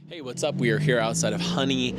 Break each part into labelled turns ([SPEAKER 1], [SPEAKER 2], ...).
[SPEAKER 1] Hey, what's up? We are here outside of Honey.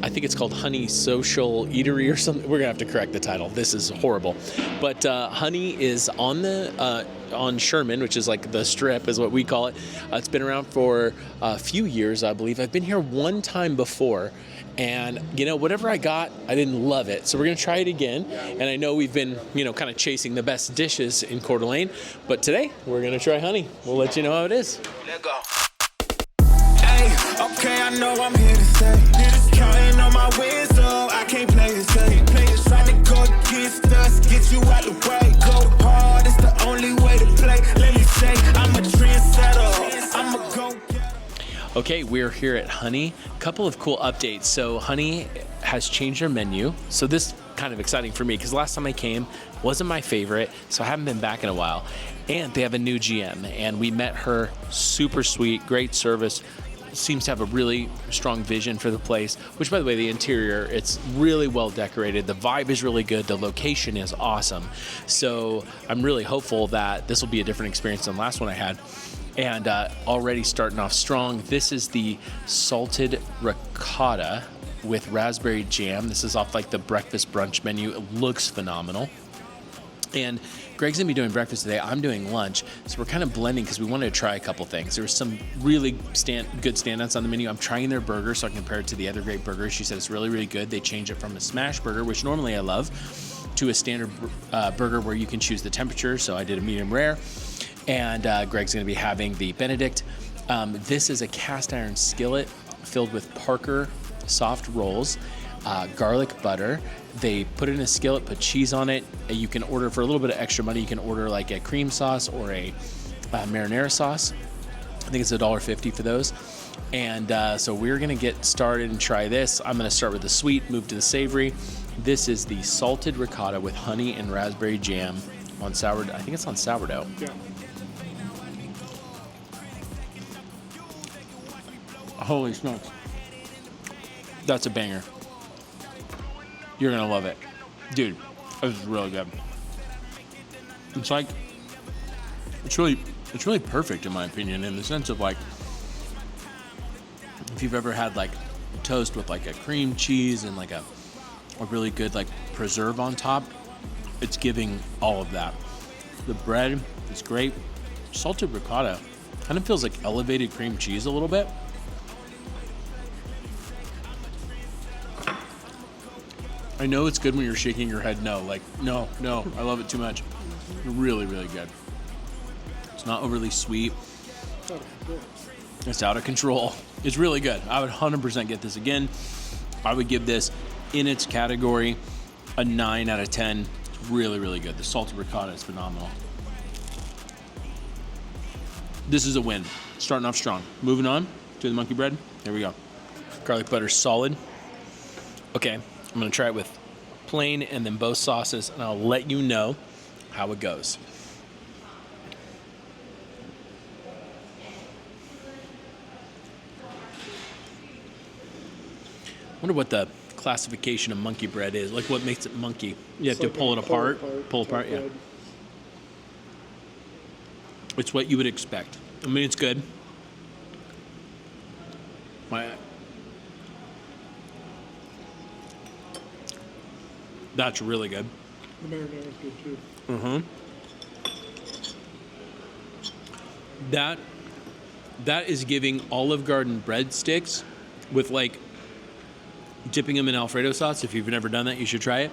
[SPEAKER 1] I think it's called Honey Social Eatery or something. We're gonna have to correct the title. This is horrible. But Honey is on the on Sherman, which is like the strip, is what we call it. It's been around for a few years, I believe. I've been here one time before, and whatever I got, I didn't love it. So we're gonna try it again. And I know we've been kind of chasing the best dishes in Coeur d'Alene, but today we're gonna try Honey. We'll let you know how it is.
[SPEAKER 2] Let go. Okay, I know I'm here to stay. Counting on my wins, so I can't play it safe. Try to go against us, get you out the way. Go hard, it's the only way to play. Let me say, I'm a trendsetter. I'm a go-getter.
[SPEAKER 1] Okay, we're here at Honey. Couple of cool updates. So Honey has changed their menu. So this kind of exciting for me because last time I came wasn't my favorite, so I haven't been back in a while. And they have a new GM, and we met her. Super sweet, great service. Seems to have a really strong vision for the place, which, by the way, the interior, it's really well decorated. The vibe is really good. The location is awesome. So I'm really hopeful that this will be a different experience than the last one I had. And already starting off strong. This is the salted ricotta with raspberry jam. This is off like the breakfast brunch menu. It looks phenomenal. And Greg's gonna be doing breakfast today. I'm doing lunch. So we're kind of blending because we wanted to try a couple things. There were some really good standouts on the menu. I'm trying their burger so I can compare it to the other great burgers. She said it's really, really good. They changed it from a smash burger, which normally I love, to a standard burger where you can choose the temperature. So I did a medium rare. And Greg's gonna be having the Benedict. This is a cast iron skillet filled with Parker soft rolls. Garlic butter. They put it in a skillet, put cheese on it. You can order for a little bit of extra money. You can order like a cream sauce or a marinara sauce. I think it's $1.50 for those. And so we're gonna get started and try this. I'm gonna start with the sweet, move to the savory. This is the salted ricotta with honey and raspberry jam on sourdough. I think it's on sourdough.
[SPEAKER 3] Yeah.
[SPEAKER 1] Holy smokes. That's a banger. You're gonna love it. Dude, this is really good. It's like, it's really perfect in my opinion, in the sense of like, if you've ever had like toast with like a cream cheese and like a really good like preserve on top, it's giving all of that. The bread is great. Salted ricotta kind of feels like elevated cream cheese a little bit. I know it's good when you're shaking your head no. Like, no, I love it too much. Really, really good. It's not overly sweet. It's out of control. It's really good. I would 100% get this again. I would give this, in its category, a 9 out of 10. It's really, really good. The salted ricotta is phenomenal. This is a win. Starting off strong. Moving on to the monkey bread. Here we go. Garlic butter solid. Okay. I'm gonna try it with plain and then both sauces, and I'll let you know how it goes. I wonder what the classification of monkey bread is, like what makes it monkey. You have to pull it apart, yeah. It's what you would expect. I mean, it's good. That's really good.
[SPEAKER 3] The marinara is good too.
[SPEAKER 1] That is giving Olive Garden breadsticks with like dipping them in Alfredo sauce. If you've never done that, you should try it.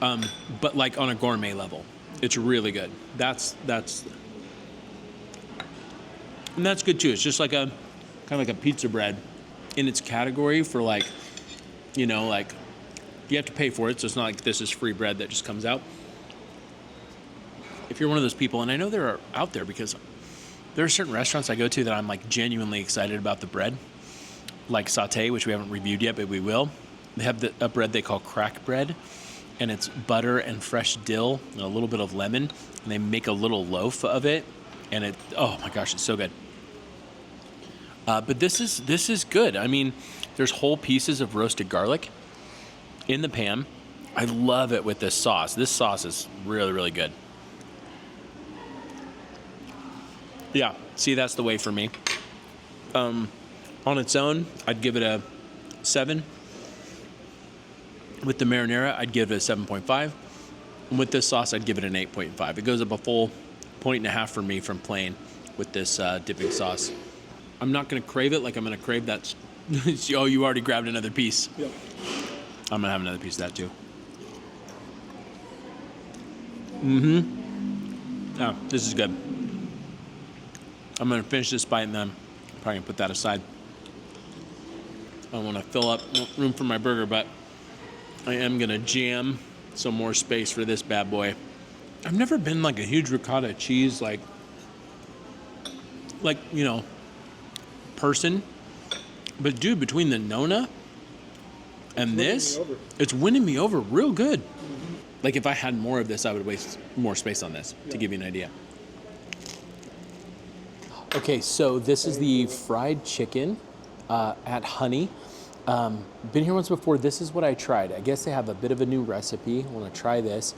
[SPEAKER 1] But like on a gourmet level, it's really good. That's good too. It's just like a kind of like a pizza bread in its category for like, like. You have to pay for it, so it's not like this is free bread that just comes out. If you're one of those people, and I know there are out there because there are certain restaurants I go to that I'm like genuinely excited about the bread, like Sauté, which we haven't reviewed yet, but we will. They have a bread they call crack bread, and it's butter and fresh dill and a little bit of lemon, and they make a little loaf of it, and oh my gosh, it's so good. But this is good. I mean, there's whole pieces of roasted garlic in the pan. I love it with this sauce. This sauce is really, really good. Yeah, see, that's the way for me. On its own, I'd give it a 7. With the marinara, I'd give it a 7.5. And with this sauce, I'd give it an 8.5. It goes up a full 1.5 for me from plain with this dipping sauce. I'm not going to crave it like I'm going to crave that. Oh, you already grabbed another piece.
[SPEAKER 4] Yep.
[SPEAKER 1] I'm going to have another piece of that too. Oh, this is good. I'm going to finish this bite and then probably gonna put that aside. I want to fill up room for my burger, but I am going to jam some more space for this bad boy. I've never been like a huge ricotta cheese like you know, person. But dude, between the Nona and this, it's winning me over real good. Mm-hmm. Like if I had more of this, I would waste more space on this, to give you an idea. Okay, so this is the fried chicken at Honey. Been here once before. This is what I tried. I guess they have a bit of a new recipe. I want to try this.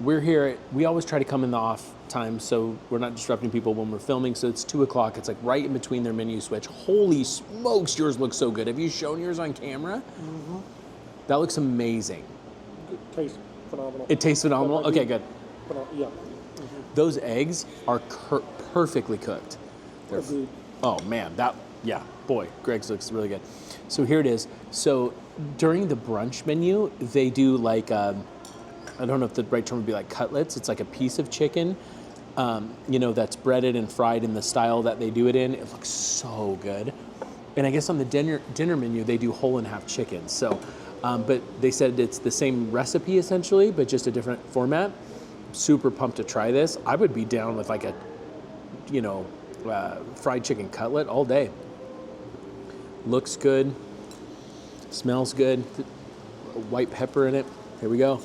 [SPEAKER 1] We're here. We always try to come in the off time, so we're not disrupting people when we're filming. So it's 2:00. It's like right in between their menu switch. Holy smokes, yours looks so good. Have you shown yours on camera? Mm-hmm. That looks amazing.
[SPEAKER 4] It tastes phenomenal.
[SPEAKER 1] It tastes phenomenal? Okay, good.
[SPEAKER 4] Yeah. Mm-hmm.
[SPEAKER 1] Those eggs are perfectly cooked.
[SPEAKER 4] Agreed.
[SPEAKER 1] Oh man, boy, Greg's looks really good. So here it is. So during the brunch menu, they do like, I don't know if the right term would be like cutlets. It's like a piece of chicken, that's breaded and fried in the style that they do it in. It looks so good. And I guess on the dinner menu, they do whole and half chicken. So, but they said it's the same recipe essentially, but just a different format. Super pumped to try this. I would be down with like a, fried chicken cutlet all day. Looks good. Smells good. White pepper in it. Here we go.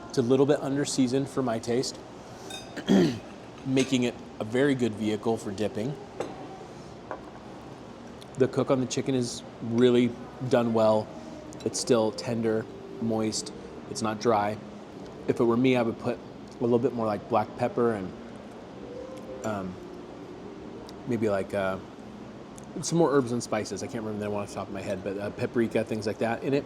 [SPEAKER 1] It's a little bit under seasoned for my taste, making it a very good vehicle for dipping. The cook on the chicken is really done well. It's still tender, moist. It's not dry. If it were me, I would put a little bit more like black pepper and maybe like some more herbs and spices. I can't remember that one off the top of my head, but paprika, things like that in it.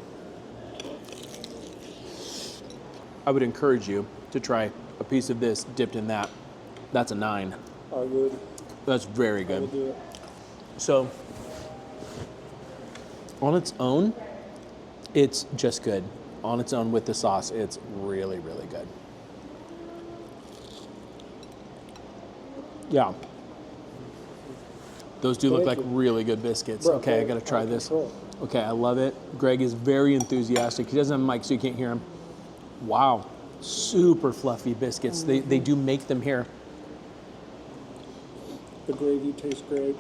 [SPEAKER 1] I would encourage you to try a piece of this dipped in that. That's a 9.
[SPEAKER 4] I would.
[SPEAKER 1] That's very
[SPEAKER 4] I
[SPEAKER 1] good.
[SPEAKER 4] would do it.
[SPEAKER 1] So, on its own, it's just good. On its own with the sauce, it's really, really good. Yeah. Those do look like really good biscuits.
[SPEAKER 4] Bro,
[SPEAKER 1] okay, I gotta try this.
[SPEAKER 4] Control.
[SPEAKER 1] Okay, I love it. Greg is very enthusiastic. He doesn't have a mic, so you can't hear him. Wow, super fluffy biscuits.
[SPEAKER 4] Mm-hmm.
[SPEAKER 1] They do make them here.
[SPEAKER 4] The gravy tastes great.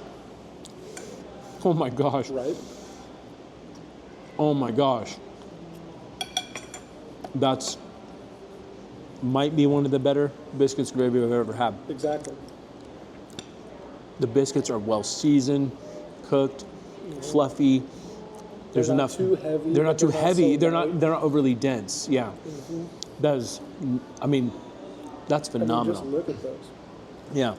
[SPEAKER 1] Oh my gosh.
[SPEAKER 4] Right?
[SPEAKER 1] Oh my gosh. That's might be one of the better biscuits gravy I've ever had.
[SPEAKER 4] Exactly.
[SPEAKER 1] The biscuits are well seasoned, cooked, fluffy. There's
[SPEAKER 4] They're
[SPEAKER 1] enough.
[SPEAKER 4] Not too heavy.
[SPEAKER 1] They're not too heavy.
[SPEAKER 4] So
[SPEAKER 1] They're not overly dense. Yeah.
[SPEAKER 4] Mm-hmm.
[SPEAKER 1] That's phenomenal.
[SPEAKER 4] Just look at those.
[SPEAKER 1] Yeah.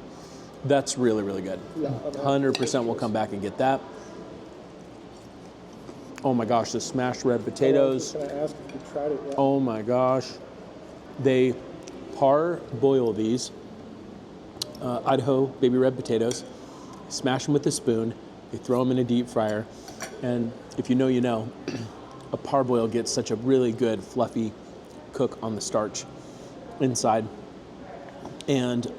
[SPEAKER 1] That's really, really good.
[SPEAKER 4] Yeah,
[SPEAKER 1] 100% will come back and get that. Oh my gosh, the smashed red potatoes.
[SPEAKER 4] Can I ask if you tried it yet?
[SPEAKER 1] Oh my gosh. They parboil these Idaho baby red potatoes, smash them with a spoon, they throw them in a deep fryer, and if you know, you know, a parboil gets such a really good fluffy cook on the starch inside. And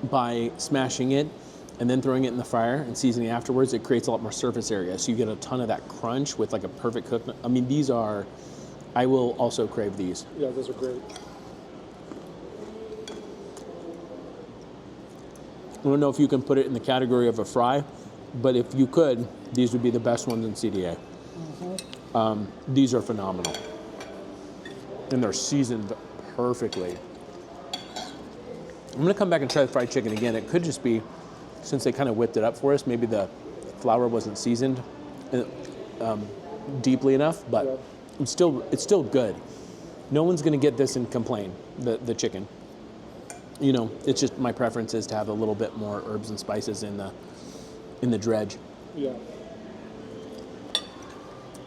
[SPEAKER 1] by smashing it and then throwing it in the fryer and seasoning it afterwards, it creates a lot more surface area. So you get a ton of that crunch with like a perfect cook. I mean, I will also crave these.
[SPEAKER 4] Yeah, those are great.
[SPEAKER 1] I don't know if you can put it in the category of a fry, but if you could, these would be the best ones in CDA. Mm-hmm. These are phenomenal. And they're seasoned perfectly. I'm gonna come back and try the fried chicken again. It could just be, since they kind of whipped it up for us, maybe the flour wasn't seasoned deeply enough, but it's still good. No one's gonna get this and complain, the chicken. You know, it's just my preference is to have a little bit more herbs and spices in the dredge.
[SPEAKER 4] Yeah.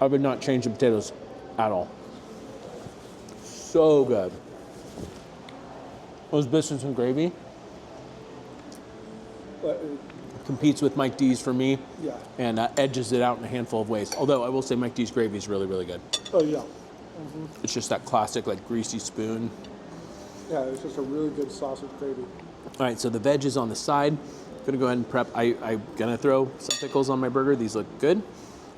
[SPEAKER 1] I would not change the potatoes at all. So good. Those biscuits and gravy competes with Mike D's for me,
[SPEAKER 4] Yeah.
[SPEAKER 1] and edges it out in a handful of ways. Although I will say Mike D's gravy is really, really good.
[SPEAKER 4] Oh, yeah.
[SPEAKER 1] It's just that classic, like, greasy spoon.
[SPEAKER 4] Yeah, it's just a really good sausage gravy.
[SPEAKER 1] All right, so the veg is on the side. Gonna go ahead and prep. I'm gonna throw some pickles on my burger. These look good,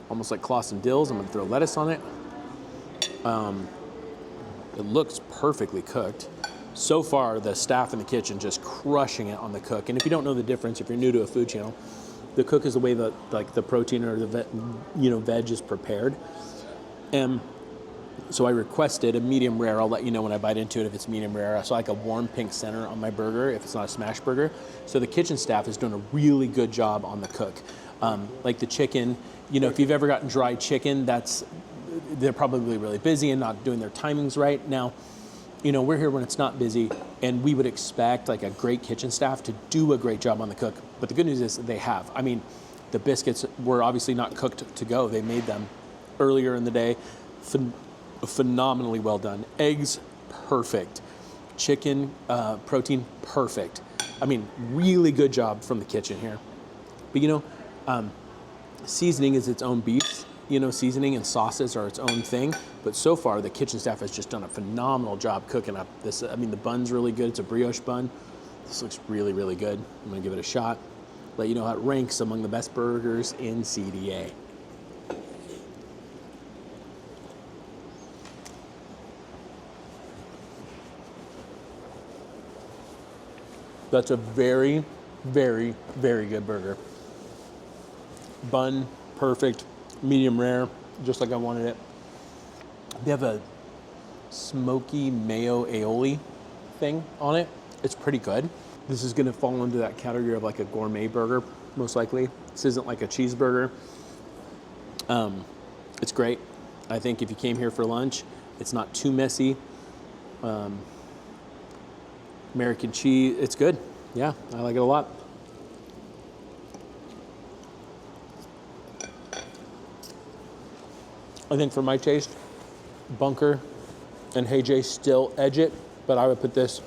[SPEAKER 1] almost like Clausen dills. I'm gonna throw lettuce on it. It looks perfectly cooked. So far, the staff in the kitchen just crushing it on the cook. And if you don't know the difference, if you're new to a food channel, the cook is the way that like the protein or the veg is prepared. And so I requested a medium rare. I'll let you know when I bite into it if it's medium rare. So like a warm pink center on my burger if it's not a smash burger. So the kitchen staff is doing a really good job on the cook. Like the chicken, you know, if you've ever gotten dry chicken, they're probably really busy and not doing their timings right. Now, you know, we're here when it's not busy, and we would expect like a great kitchen staff to do a great job on the cook. But the good news is they have. I mean, the biscuits were obviously not cooked to go. They made them earlier in the day. Phenomenally well done. Eggs, perfect. Chicken, protein, perfect. I mean, really good job from the kitchen here. But you know, seasoning is its own beast. You know, seasoning and sauces are its own thing. But so far, the kitchen staff has just done a phenomenal job cooking up this. I mean, the bun's really good. It's a brioche bun. This looks really, really good. I'm gonna give it a shot. Let you know how it ranks among the best burgers in CDA. That's a very, very, very good burger. Bun, perfect. Medium rare, just like I wanted it. They have a smoky mayo aioli thing on it. It's pretty good. This is gonna fall into that category of like a gourmet burger, most likely. This isn't like a cheeseburger. It's great. I think if you came here for lunch, it's not too messy. American cheese, it's good. Yeah, I like it a lot. I think for my taste, Bunker and Hey J still edge it, but I would put this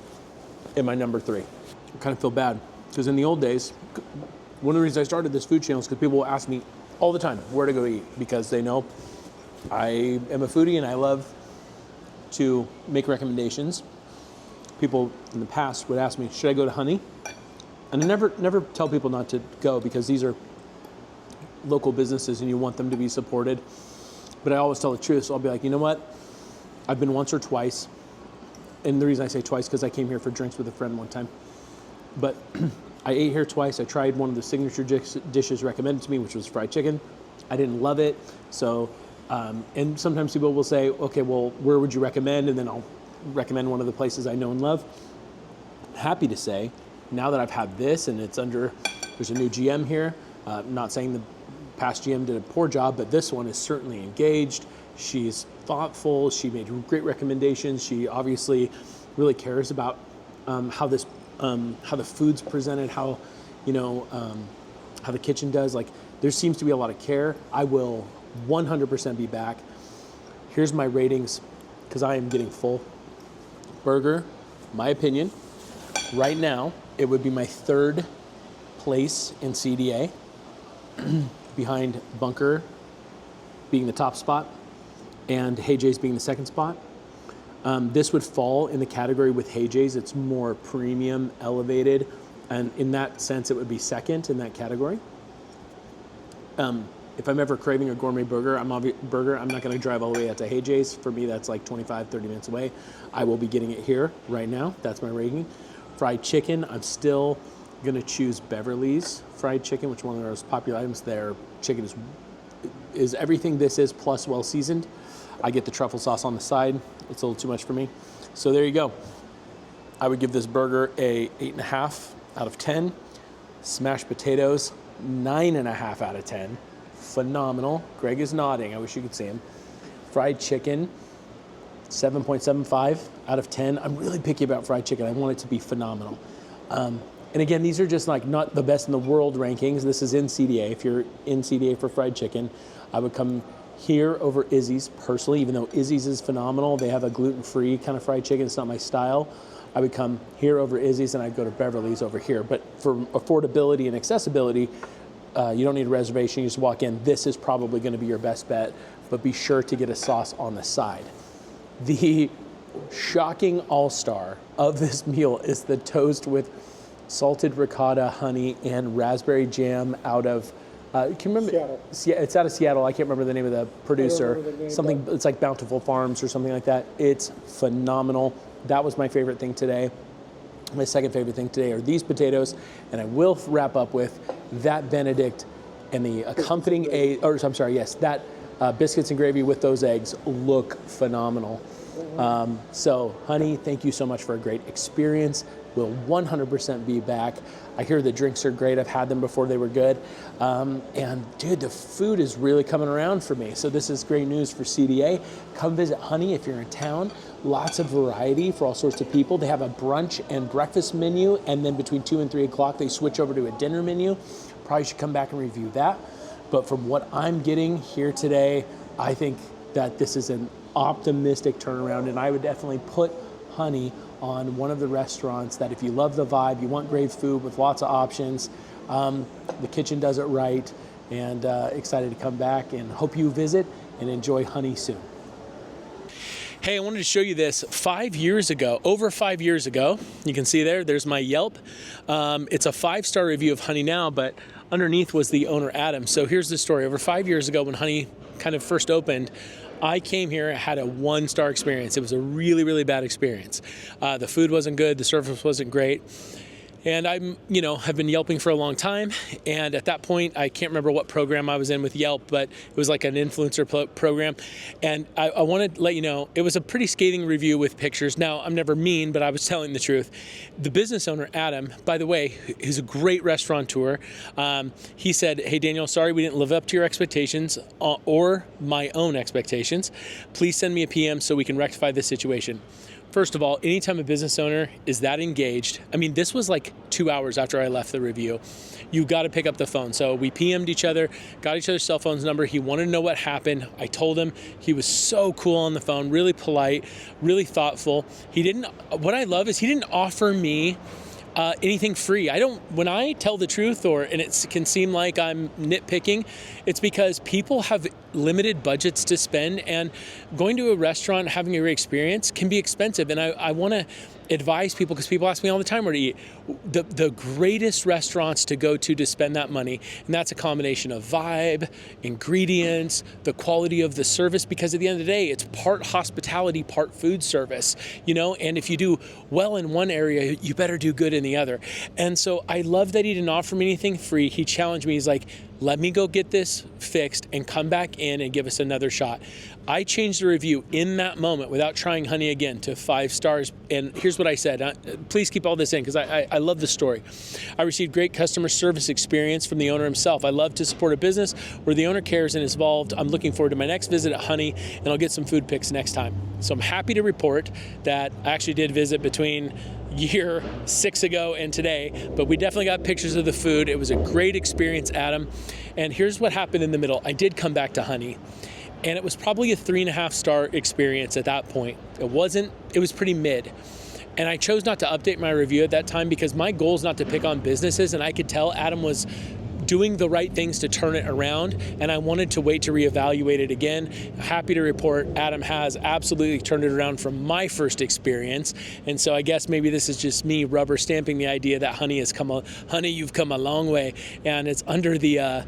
[SPEAKER 1] in my number 3. I kind of feel bad because in the old days, one of the reasons I started this food channel is because people will ask me all the time where to go eat because they know I am a foodie and I love to make recommendations. People in the past would ask me, should I go to Honey? And I never tell people not to go because these are local businesses and you want them to be supported. But I always tell the truth, so I'll be like, you know what? I've been once or twice. And the reason I say twice, because I came here for drinks with a friend one time. But I ate here twice. I tried one of the signature dishes recommended to me, which was fried chicken. I didn't love it. So, and sometimes people will say, okay, well, where would you recommend? And then I'll recommend one of the places I know and love. Happy to say, now that I've had this and it's there's a new GM here. Not saying the past GM did a poor job, but this one is certainly engaged. She's thoughtful. She made great recommendations. She obviously really cares about how the food's presented, how the kitchen does. Like, there seems to be a lot of care. I will 100% be back. Here's my ratings, because I am getting full. Burger, my opinion, right now, it would be my 3rd place in CDA. Behind Bunker being the top spot and Hey J's being the 2nd spot. This would fall in the category with Hey J's. It's more premium, elevated, and in that sense, it would be 2nd in that category. If I'm ever craving a gourmet burger, I'm not going to drive all the way out to Hey J's. For me, that's like 25, 30 minutes away. I will be getting it here right now. That's my rating. Fried chicken, I'm still going to choose Beverly's fried chicken, which is one of the most popular items. Their chicken is everything this is plus well seasoned. I get the truffle sauce on the side. It's a little too much for me. So there you go. I would give this burger a 8.5 out of 10. Smashed potatoes, 9.5 out of 10. Phenomenal. Greg is nodding. I wish you could see him. Fried chicken, 7.75 out of 10. I'm really picky about fried chicken. I want it to be phenomenal. And again, these are just like not the best in the world rankings. This is in CDA. If you're in CDA for fried chicken, I would come here over Izzy's personally, even though Izzy's is phenomenal. They have a gluten-free kind of fried chicken. It's not my style. I would come here over Izzy's, and I'd go to Beverly's over here. But for affordability and accessibility, you don't need a reservation. You just walk in. This is probably going to be your best bet, but be sure to get a sauce on the side. The shocking all-star of this meal is the toast with salted ricotta, honey, and raspberry jam out of, can you remember?
[SPEAKER 4] Seattle.
[SPEAKER 1] It's out of Seattle. I can't remember the name of the producer.
[SPEAKER 4] remember the name,
[SPEAKER 1] Something, it's like Bountiful Farms or something like that. It's phenomenal. That was my favorite thing today. My second favorite thing today are these potatoes, and I will wrap up with that Benedict and the accompanying that biscuits and gravy with those eggs look phenomenal. So, honey, thank you so much for a great experience. We'll 100% be back. I hear the drinks are great. I've had them before, they were good. And dude, the food is really coming around for me. So this is great news for CDA. Come visit Honey if you're in town. Lots of variety for all sorts of people. They have a brunch and breakfast menu, and then between 2 and 3 o'clock, they switch over to a dinner menu. Probably should come back and review that. But from what I'm getting here today, I think that this is an optimistic turnaround, and I would definitely put Honey on one of the restaurants that if you love the vibe, you want great food with lots of options, the kitchen does it right, and excited to come back and hope you visit and enjoy Honey soon. Hey, I wanted to show you this 5 years ago, over 5 years ago. You can see there's my Yelp. It's a 5-star review of Honey now, but underneath was the owner, Adam. So here's the story. Over 5 years ago when Honey kind of first opened, I came here, had a 1-star experience. It was a really, really bad experience. The food wasn't good, the service wasn't great. And have been Yelping for a long time. And at that point, I can't remember what program I was in with Yelp, but it was like an influencer program. And I want to let you know, it was a pretty scathing review with pictures. Now, I'm never mean, but I was telling the truth. The business owner, Adam, by the way, is a great restaurateur. He said, "Hey, Daniel, sorry we didn't live up to your expectations or my own expectations. Please send me a PM so we can rectify this situation." First of all, anytime a business owner is that engaged, I mean, this was like 2 hours after I left the review, you got to pick up the phone. So we PM'd each other, got each other's cell phones number. He wanted to know what happened. I told him. He was so cool on the phone, really polite, really thoughtful. What I love is he didn't offer me anything free. When I tell the truth, and it can seem like I'm nitpicking, it's because people have limited budgets to spend, and going to a restaurant, having a great experience can be expensive. And I want to advise people, because people ask me all the time where to eat, the greatest restaurants to go to spend that money. And that's a combination of vibe, ingredients, the quality of the service, because at the end of the day, it's part hospitality, part food service, and if you do well in one area, you better do good in the other. And so I love that he didn't offer me anything free. He challenged me. He's like, let me go get this fixed and come back in and give us another shot. I changed the review in that moment without trying Honey again to 5 stars. And here's what I said. Please keep all this in because I love the story. I received great customer service experience from the owner himself. I love to support a business where the owner cares and is involved. I'm looking forward to my next visit at Honey, and I'll get some food pics next time. So I'm happy to report that I actually did visit between year 6 ago and today, but we definitely got pictures of the food. It was a great experience, Adam. And here's what happened in the middle. I did come back to Honey, and it was probably a 3.5-star experience at that point. It was pretty mid. And I chose not to update my review at that time because my goal is not to pick on businesses, and I could tell Adam was doing the right things to turn it around, and I wanted to wait to reevaluate it again. Happy to report Adam has absolutely turned it around from my first experience, and so I guess maybe this is just me rubber stamping the idea that Honey, you've come a long way, and it's under the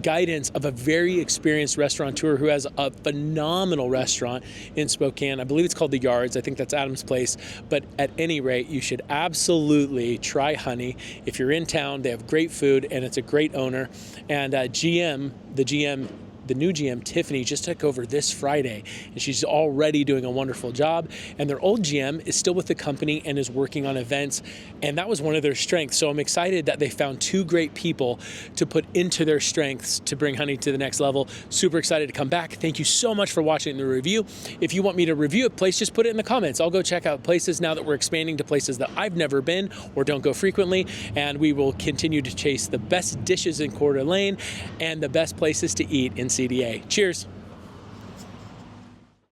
[SPEAKER 1] guidance of a very experienced restaurateur who has a phenomenal restaurant in Spokane. I believe it's called The Yards. I think that's Adam's place. But at any rate, you should absolutely try Honey. If you're in town, they have great food and it's a great owner. And the GM the new GM, Tiffany, just took over this Friday, and she's already doing a wonderful job. And their old GM is still with the company and is working on events, and that was one of their strengths. So I'm excited that they found two great people to put into their strengths to bring Honey to the next level. Super excited to come back. Thank you so much for watching the review. If you want me to review a place, just put it in the comments. I'll go check out places now that we're expanding to places that I've never been or don't go frequently, and we will continue to chase the best dishes in Coeur d'Alene and the best places to eat in CDA. Cheers.